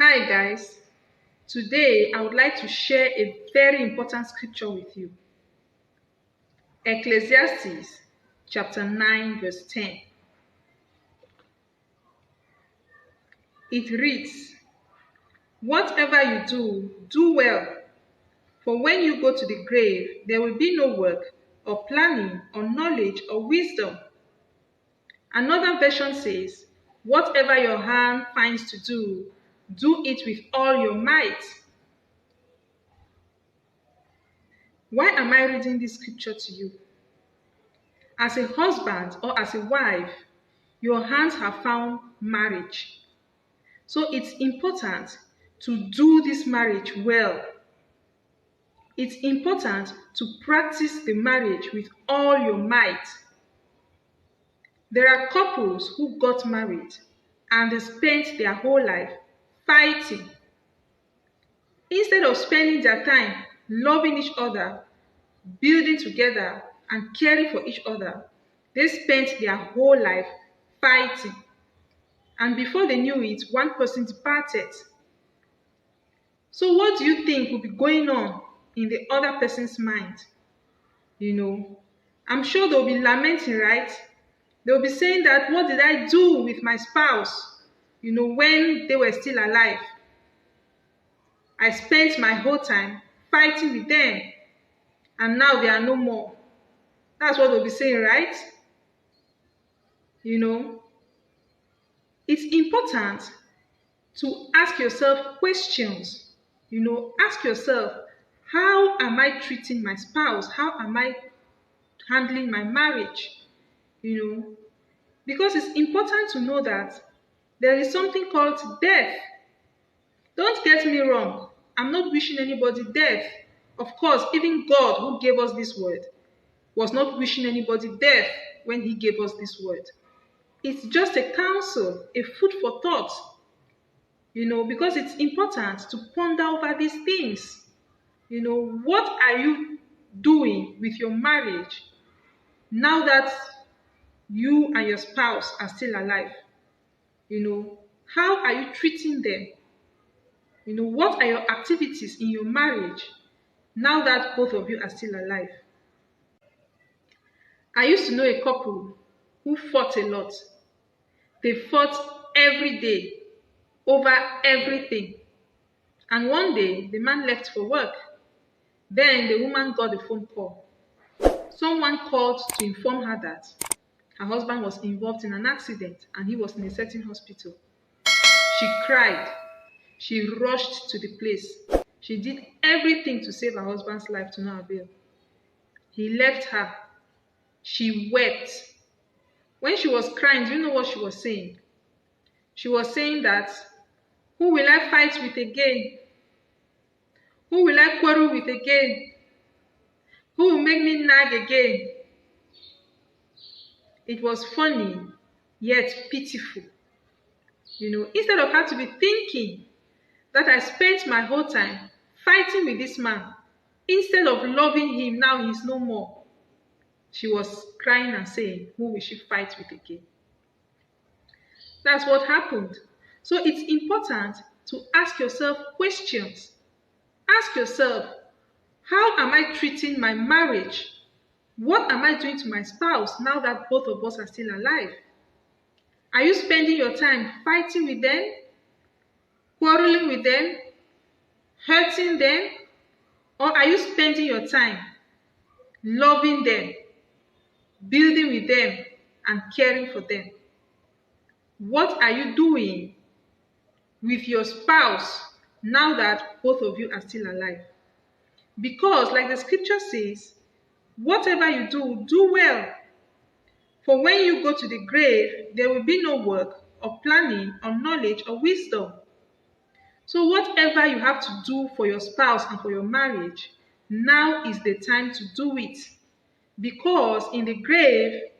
Hi guys, today I would like to share a very important scripture with you. Ecclesiastes chapter 9 verse 10. It reads, "Whatever you do, do well, for when you go to the grave, there will be no work or planning or knowledge or wisdom." Another version says, "Whatever your hand finds to do, do it with all your might." Why am I reading this scripture to you? As a husband or as a wife, your hands have found marriage. So it's important to do this marriage well. It's important to practice the marriage with all your might. There are couples who got married and they spent their whole life fighting. Instead of spending their time loving each other, building together, and caring for each other, they spent their whole life fighting. And before they knew it, one person departed. So what do you think will be going on in the other person's mind? I'm sure they'll be lamenting, right? They'll be saying that, what did I do with my spouse, when they were still alive? I spent my whole time fighting with them, and now they are no more. That's what they'll be saying, right? It's important to ask yourself questions. Ask yourself, how am I treating my spouse? How am I handling my marriage? Because it's important to know that there is something called death. Don't get me wrong. I'm not wishing anybody death. Of course, even God, who gave us this word, was not wishing anybody death when he gave us this word. It's just a counsel, a food for thought, because it's important to ponder over these things. What are you doing with your marriage now that you and your spouse are still alive? How are you treating them? What are your activities in your marriage now that both of you are still alive? I used to know a couple who fought a lot. They fought every day over everything. And one day, the man left for work. Then the woman got a phone call. Someone called to inform her that her husband was involved in an accident and he was in a certain hospital. She cried. She rushed to the place. She did everything to save her husband's life, to no avail. He left her. She wept. When she was crying, do you know what she was saying? She was saying that, who will I fight with again? Who will I quarrel with again? Who will make me nag again? It was funny, yet pitiful. Instead of her to be thinking that I spent my whole time fighting with this man, instead of loving him, now he's no more, she was crying and saying, who will she fight with again? That's what happened. So it's important to ask yourself questions. Ask yourself, how am I treating my marriage? What am I doing to my spouse now that both of us are still alive? Are you spending your time fighting with them, quarreling with them, hurting them? Or are you spending your time loving them, building with them, and caring for them? What are you doing with your spouse now that both of you are still alive? Because, like the scripture says, whatever you do, do well. For when you go to the grave, there will be no work or planning or knowledge or wisdom. So whatever you have to do for your spouse and for your marriage, now is the time to do it. Because in the grave,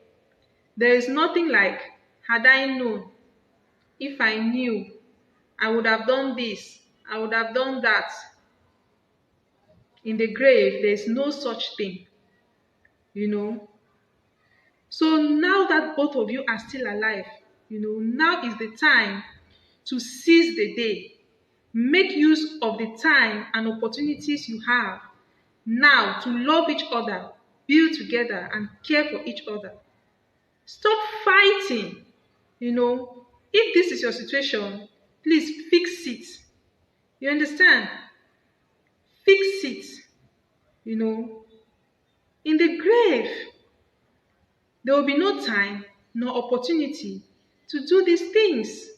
there is nothing like, had I known, if I knew, I would have done this, I would have done that. In the grave, there is no such thing, So now that both of you are still alive, now is the time to seize the day. Make use of the time and opportunities you have now to love each other, build together, and care for each other. Stop fighting. If this is your situation, please fix it. You understand? Fix it. You know, in the grave, there will be no time nor opportunity to do these things.